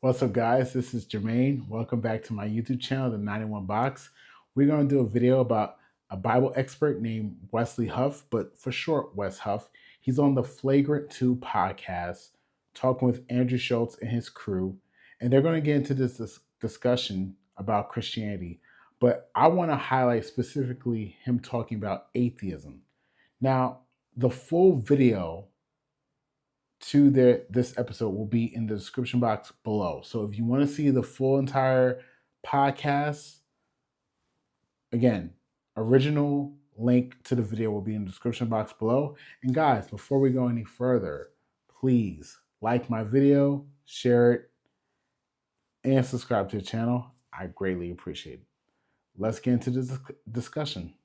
What's up, guys? This is Jermaine. Welcome back to my YouTube channel, The 91 Box. We're going to do a video about a Bible expert named Wesley Huff, but for short, Wes Huff. He's on the Flagrant 2 podcast, talking with Andrew Schultz and his crew, and they're going to get into this discussion about Christianity. But I want to highlight specifically him talking about atheism. Now, the full video to this episode will be in the description box below. So if you want to see the full entire podcast, again, original link to the video will be in the description box below. And guys, before we go any further, please like my video, share it, and subscribe to the channel. I greatly appreciate it. Let's get into this discussion.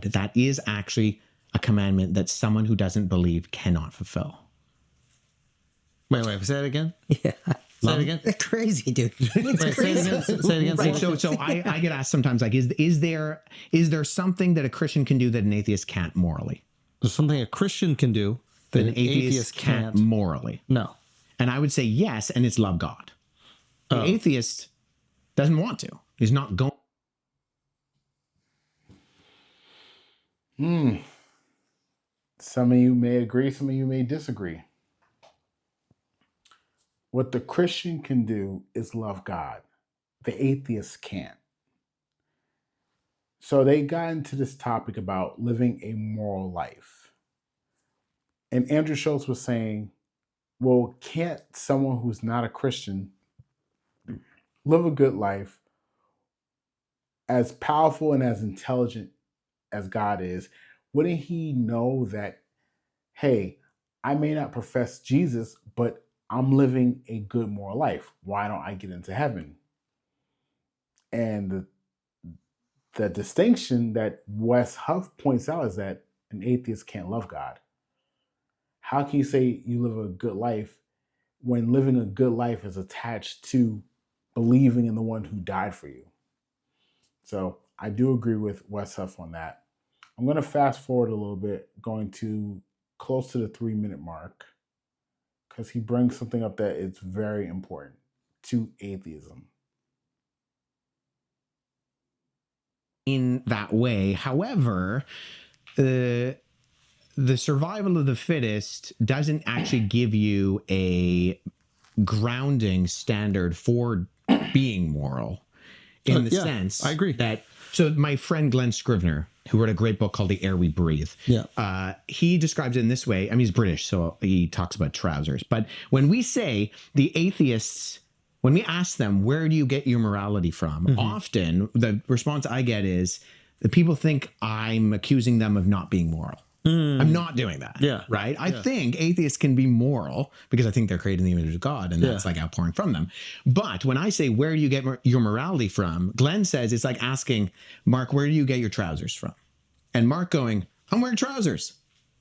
That is actually a commandment that someone who doesn't believe cannot fulfill. Wait, say it again? Yeah. Say it again? That's crazy, dude. Wait, say it again. Say it again. Right. So I get asked sometimes, like, is there something that a Christian can do that an atheist can't morally? There's something a Christian can do that An atheist can't morally. No. And I would say yes, and it's love God. The atheist doesn't want to. He's not going. Some of you may agree, some of you may disagree. What the Christian can do is love God. The atheist can't. So they got into this topic about living a moral life. And Andrew Schultz was saying, well, can't someone who's not a Christian live a good life, as powerful and as intelligent as God is? Wouldn't he know that, hey, I may not profess Jesus, but I'm living a good moral life. Why don't I get into heaven? And the distinction that Wes Huff points out is that an atheist can't love God. How can you say you live a good life when living a good life is attached to believing in the one who died for you? So I do agree with Wes Huff on that. I'm going to fast forward a little bit, going to close to the 3-minute mark, because he brings something up that is very important to atheism. In that way. However, the survival of the fittest doesn't actually give you a grounding standard for being moral, in the sense I agree that. So my friend Glenn Scrivener, who wrote a great book called The Air We Breathe, he describes it in this way. I mean, he's British, so he talks about trousers. But when we say the atheists, when we ask them, where do you get your morality from? Often the response I get is the people think I'm accusing them of not being moral. I'm not doing that. Yeah. Right. I think atheists can be moral because I think they're created in the image of God, and that's like outpouring from them. But when I say, where do you get your morality from? Glenn says it's like asking Mark, where do you get your trousers from? And Mark going, I'm wearing trousers.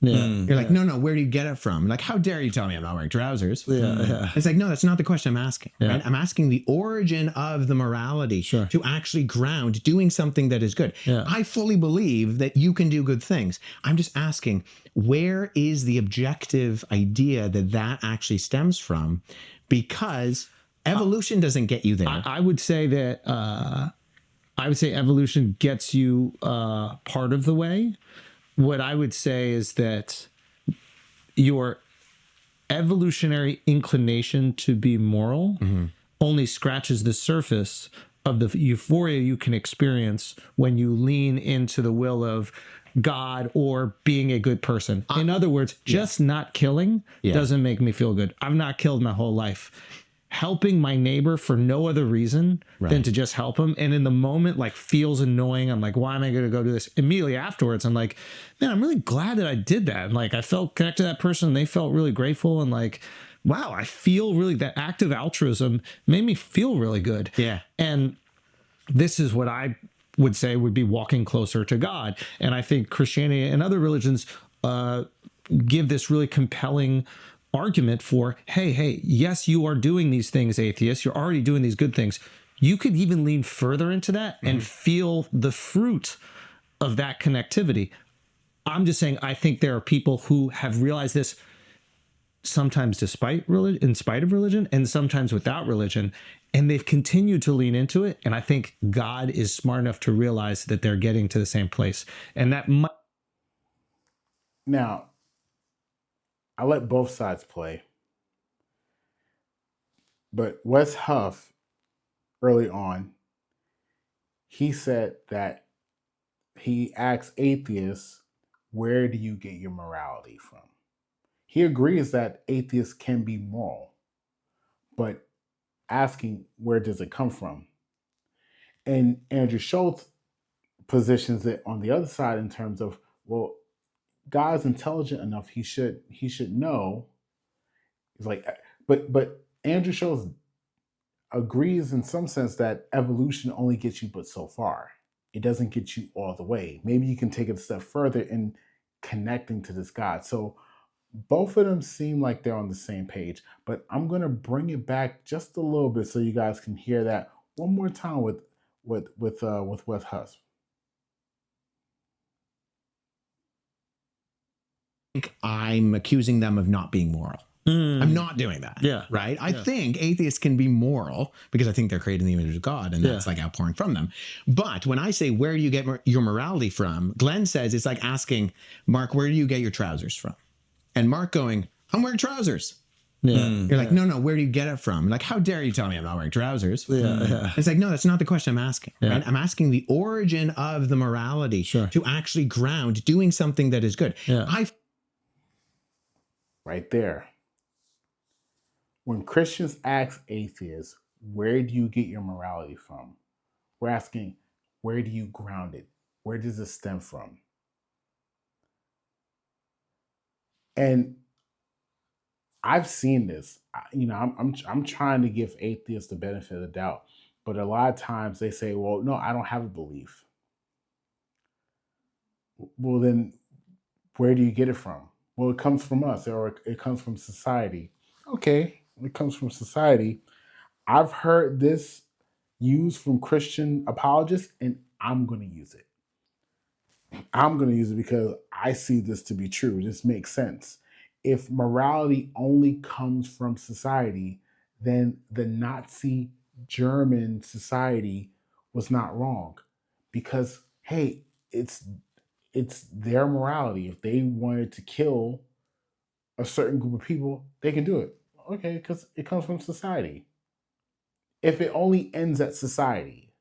Yeah. You're like, no, where do you get it from? Like, how dare you tell me I'm not wearing trousers? Yeah. It's like, no, that's not the question I'm asking. Right? I'm asking the origin of the morality to actually ground doing something that is good. I fully believe that you can do good things. I'm just asking, where is the objective idea that actually stems from? Because evolution doesn't get you there. I would say that evolution gets you part of the way. What I would say is that your evolutionary inclination to be moral only scratches the surface of the euphoria you can experience when you lean into the will of God or being a good person. In other words, just not killing doesn't make me feel good. I've not killed my whole life. Helping my neighbor for no other reason than to just help him, and in the moment like feels annoying. I'm like, why am I going to go do this? Immediately afterwards, I'm like, man, I'm really glad that I did that. And like, I felt connected to that person, and they felt really grateful, and like, wow, I feel really, that act of altruism made me feel really good. Yeah. And this is what I would say would be walking closer to God. And I think Christianity and other religions give this really compelling argument for, hey, yes, you are doing these things, atheists. You're already doing these good things. You could even lean further into that and feel the fruit of that connectivity. I'm just saying, I think there are people who have realized this sometimes despite religion, in spite of religion, and sometimes without religion. And they've continued to lean into it. And I think God is smart enough to realize that they're getting to the same place. And that might. Now, I let both sides play. But Wes Huff, early on, he said that he asked atheists, where do you get your morality from? He agrees that atheists can be moral, but asking, where does it come from? And Andrew Schultz positions it on the other side in terms of, well, God's intelligent enough, he should know. He's like, but Andrew Schultz agrees in some sense that evolution only gets you but so far. It doesn't get you all the way. Maybe you can take it a step further in connecting to this God. So both of them seem like they're on the same page, but I'm going to bring it back just a little bit so you guys can hear that one more time with Wes Huff. I'm accusing them of not being moral. I'm not doing that. Yeah. Right. I think atheists can be moral because I think they're created in the image of God, and that's like outpouring from them. But when I say, where do you get your morality from? Glenn says it's like asking Mark, where do you get your trousers from? And Mark going, I'm wearing trousers. Yeah. You're like, no, where do you get it from? Like, how dare you tell me I'm not wearing trousers? Yeah. It's like, no, that's not the question I'm asking. Right? I'm asking the origin of the morality to actually ground doing something that is good. Right there. When Christians ask atheists, where do you get your morality from? We're asking, where do you ground it? Where does it stem from? And I've seen this. I'm trying to give atheists the benefit of the doubt, but a lot of times they say, well, no, I don't have a belief. Well, then where do you get it from? Well, it comes from us, or it comes from society. Okay, it comes from society. I've heard this used from Christian apologists, and I'm going to use it. I'm going to use it because I see this to be true. This makes sense. If morality only comes from society, then the Nazi German society was not wrong, because hey, it's their morality. If they wanted to kill a certain group of people, they can do it. Okay, because it comes from society. If it only ends at society,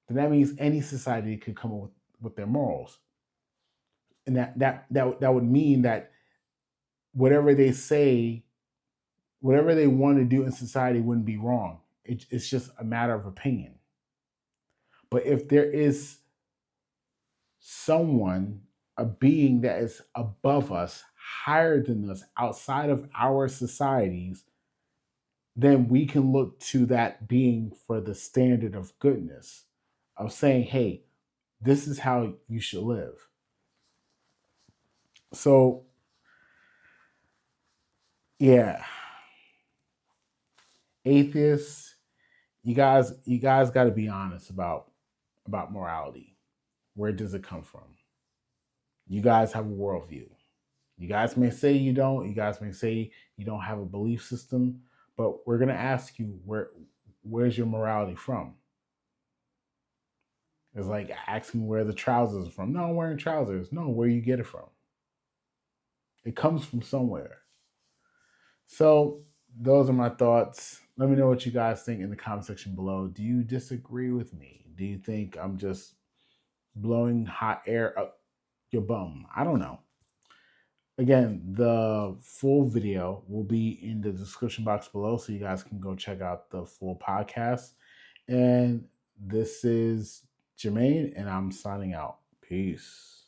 then that means any society could come up with their morals, and that would mean that whatever they say, whatever they want to do in society wouldn't be wrong. It's just a matter of opinion. But if there is someone, a being that is above us, higher than us, outside of our societies, then we can look to that being for the standard of goodness, of saying, hey, this is how you should live. So, yeah, atheists, you guys got to be honest about morality. Where does it come from? You guys have a worldview. You guys may say you don't. You guys may say you don't have a belief system, but we're gonna ask you, where's your morality from? It's like asking where the trousers are from. No, I'm wearing trousers. No, where you get it from? It comes from somewhere. So those are my thoughts. Let me know what you guys think in the comment section below. Do you disagree with me? Do you think I'm just blowing hot air up your bum? I don't know. Again, the full video will be in the description box below, so you guys can go check out the full podcast. And this is Jermaine, and I'm signing out. Peace.